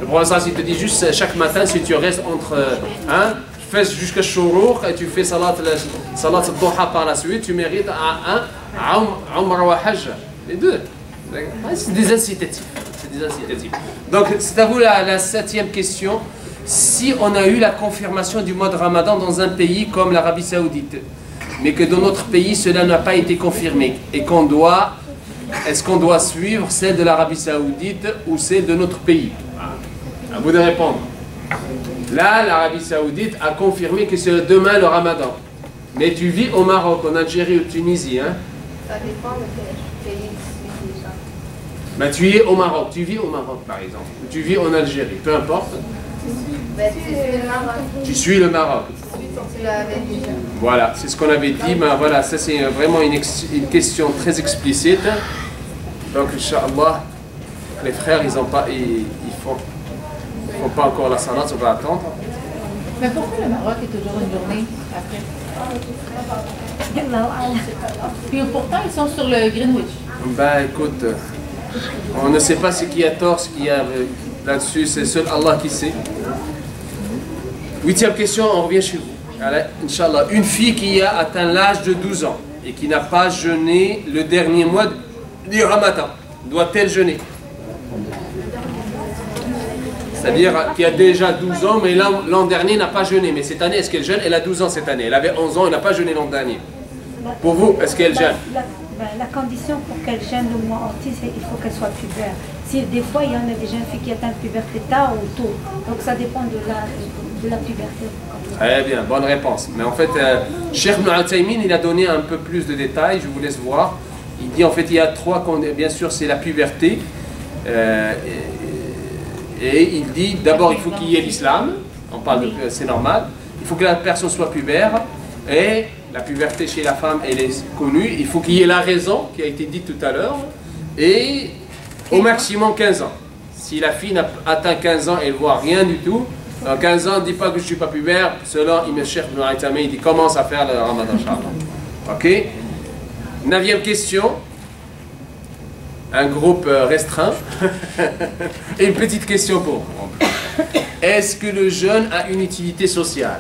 Le professeur, il te dit juste chaque matin, si tu restes entre, tu fais jusqu'à Shourouk et tu fais salat al-Duha par la suite, tu mérites un Umrah wa Hajj. Les deux. C'est des incitatifs. Donc, c'est à vous la 7e question. Si on a eu la confirmation du mois de Ramadan dans un pays comme l'Arabie Saoudite, mais que dans notre pays, cela n'a pas été confirmé, et est-ce qu'on doit suivre celle de l'Arabie Saoudite ou celle de notre pays? À vous de répondre. Là, l'Arabie Saoudite a confirmé que c'est demain le Ramadan. Mais tu vis au Maroc, en Algérie ou Tunisie, hein? Ça dépend de quel pays tu vis déjà. Ben, tu es au Maroc, tu vis au Maroc par exemple, ou tu vis en Algérie, peu importe. Ben, tu suis le Maroc. Tu suis le Maroc. Tu l'avais déjà. Voilà, c'est ce qu'on avait dit, mais voilà, ça c'est vraiment une question très explicite. Donc, Inch'Allah, les frères, ils font pas encore la salat, on va attendre. Mais pourquoi le Maroc est toujours une journée après? Puis pourtant, ils sont sur le Greenwich. Ben écoute, on ne sait pas ce qui a tort, ce qu'il y a là-dessus, c'est seul Allah qui sait. 8e question, on revient chez vous. Allez, Inch'Allah, une fille qui a atteint l'âge de 12 ans et qui n'a pas jeûné le dernier mois du Ramadan, doit-elle jeûner? C'est-à-dire qui a déjà 12 ans, mais l'an dernier n'a pas jeûné. Mais cette année, est-ce qu'elle jeûne? Elle a 12 ans cette année. Elle avait 11 ans, elle n'a pas jeûné l'an dernier. Pour vous, est-ce qu'elle jeûne? La condition pour qu'elle jeûne le mois entier, c'est qu'il faut qu'elle soit pubère. Si des fois, il y en a des jeunes filles qui atteignent la puberté tard ou tôt. Donc ça dépend de la puberté. Très bien, bonne réponse. Mais en fait, Cheikh Ibn Uthaymin, il a donné un peu plus de détails, je vous laisse voir. Il dit en fait, il y a 3, bien sûr, c'est la puberté. Et il dit, d'abord, il faut qu'il y ait l'islam. On parle de, c'est normal. Il faut que la personne soit pubère. Et la puberté chez la femme, elle est connue. Il faut qu'il y ait la raison, qui a été dite tout à l'heure. Et au maximum 15 ans. Si la fille n'a atteint 15 ans, elle ne voit rien du tout. Dans 15 ans, ne dit pas que je ne suis pas pubère. Selon Ibn Cheikh Ibn Uthaymin, il dit commence à faire le Ramadan. Ok. 9e question. Un groupe restreint. Et une petite question pour vous. Est-ce que le jeûne a une utilité sociale?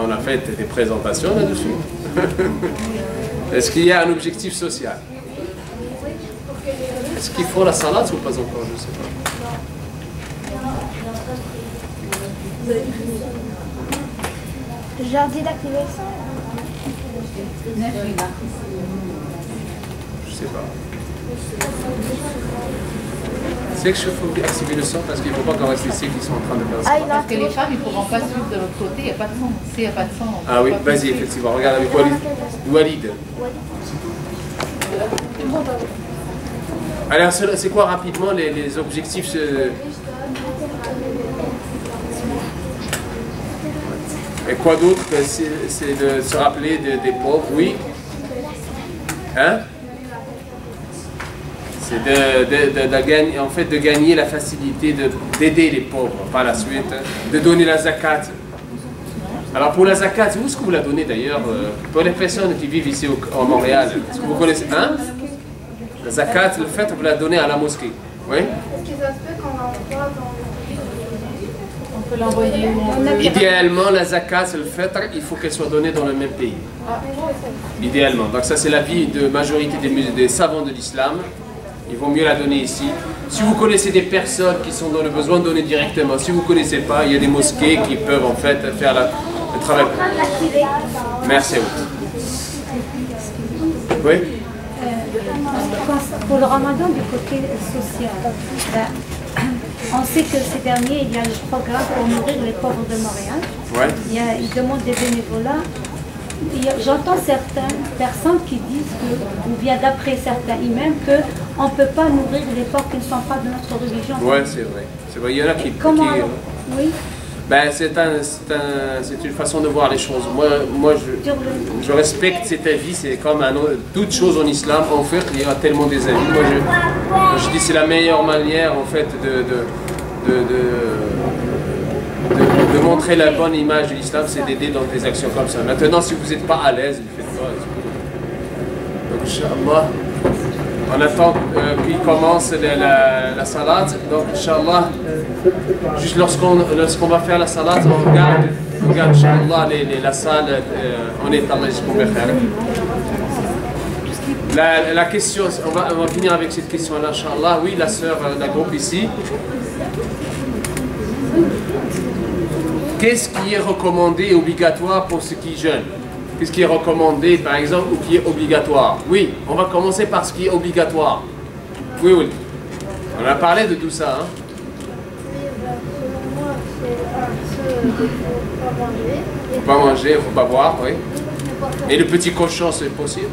On a fait des présentations là-dessus. Est-ce qu'il y a un objectif social? Est-ce qu'il faut la salade ou pas encore? Je ne sais pas. Jardin d'activation. Je sais pas. C'est que je faut activer le son parce qu'il ne faut pas qu'on reste ici qui sont en train de faire ça. Parce que les femmes, ils ne pourront pas suivre de l'autre côté, il n'y a pas de son. S'il n'y a pas de son, Ah oui, vas-y, effectivement. Regarde avec Walid. Alors, c'est quoi rapidement les objectifs Et quoi d'autre? C'est de se rappeler des pauvres, oui. Hein? C'est en fait, de gagner la facilité d'aider les pauvres par la suite, de donner la zakat. Alors pour la zakat, où est-ce que vous la donnez d'ailleurs? Pour les personnes qui vivent ici au Montréal, est-ce que vous connaissez? Hein? La zakat, le fait, vous la donnez à la mosquée. Oui? Est-ce que ça se peut qu'on envoie dans on peut l'envoyer. Idéalement, la zakat, le fitr, il faut qu'elle soit donnée dans le même pays. Idéalement. Donc ça, c'est l'avis de majorité des savants de l'islam. Il vaut mieux la donner ici. Si vous connaissez des personnes qui sont dans le besoin, donnez directement. Si vous ne connaissez pas, il y a des mosquées qui peuvent en fait faire le travail. Merci à vous. Oui? Pour le Ramadan, du côté social, on sait que ces derniers, il y a le programme pour nourrir les pauvres de Montréal. Ouais. Ils demandent des bénévolats. J'entends certaines personnes qui disent que, ou bien d'après certains imams, qu'on ne peut pas nourrir les pauvres qui ne sont pas de notre religion. Oui, c'est vrai. C'est vrai. Il y en a qui... Oui. Ben, c'est une façon de voir les choses. Moi je respecte cet avis. C'est comme toute chose en islam. En fait, il y a tellement des avis. Moi, je dis que c'est la meilleure manière en fait de montrer la bonne image de l'islam, c'est d'aider dans des actions comme ça. Maintenant, si vous n'êtes pas à l'aise, vous faites pas. Donc, Inch'Allah, On attend qu'il commence la salade. Donc, Inch'Allah, juste lorsqu'on va faire la salade, on regarde Inch'Allah, la salle en état la question, on va finir avec cette question-là, Inch'Allah. Oui, la sœur, la groupe ici. Qu'est-ce qui est recommandé et obligatoire pour ceux qui jeûnent? Qu'est-ce qui est recommandé, par exemple, ou qui est obligatoire? Oui, on va commencer par ce qui est obligatoire. Oui, oui. On a parlé de tout ça. Hein? Il ne faut pas manger. Il ne faut pas manger, il ne faut pas boire, oui. Et le petit cochon, c'est possible?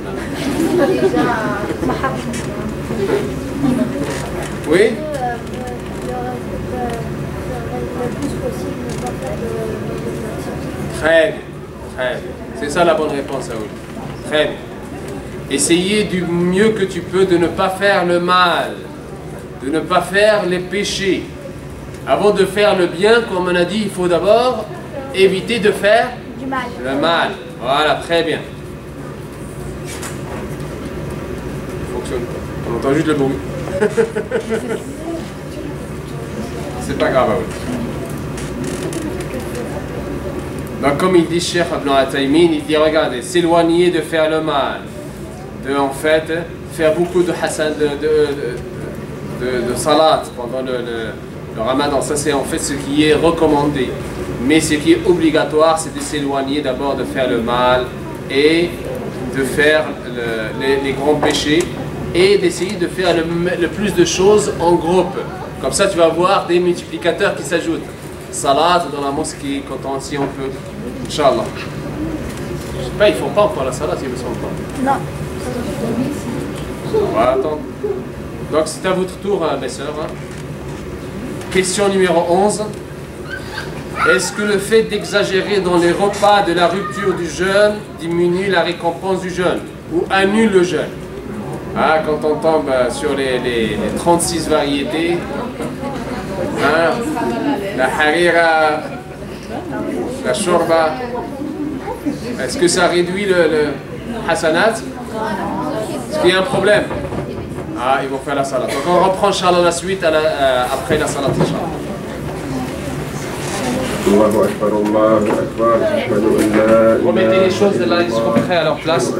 Oui? Très bien, très bien. C'est ça la bonne réponse, Aoul. Très bien. Essayez du mieux que tu peux de ne pas faire le mal, de ne pas faire les péchés. Avant de faire le bien, comme on a dit, il faut d'abord éviter de faire le mal. Voilà, très bien. Fonctionne pas. On entend juste le bruit. C'est pas grave, Aoul. Donc, comme il dit Cheikh Ibn Ataymin, il dit regardez, s'éloigner de faire le mal, de en fait faire beaucoup de hasan, de salat pendant le ramadan, ça c'est en fait ce qui est recommandé. Mais ce qui est obligatoire, c'est de s'éloigner d'abord de faire le mal et de faire les grands péchés et d'essayer de faire le plus de choses en groupe. Comme ça, tu vas voir des multiplicateurs qui s'ajoutent. Salat dans la mosquée, quand si on peut. Inch'Allah. Je sais pas, ils font pas encore la salat, ils ne sont pas. Non. On va attendre. Donc c'est à votre tour, mes sœurs. Hein. Question numéro 11. Est-ce que le fait d'exagérer dans les repas de la rupture du jeûne diminue la récompense du jeûne ou annule le jeûne? Ah, quand on tombe sur les 36 variétés, hein, la harira, la shorba, est-ce que ça réduit le hasanat? Est-ce qu'il y a un problème? Ah, ils vont faire la salat. Donc on reprend Inch'Allah la suite après la salat, Inch'Allah. Allahu Akbar, Allahu Akbar, ashhadu an la Remettez les choses là, ils sont prêts à leur place.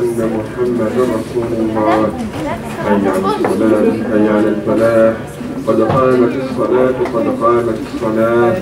قد قامت الصلاة قد قامت الصلاة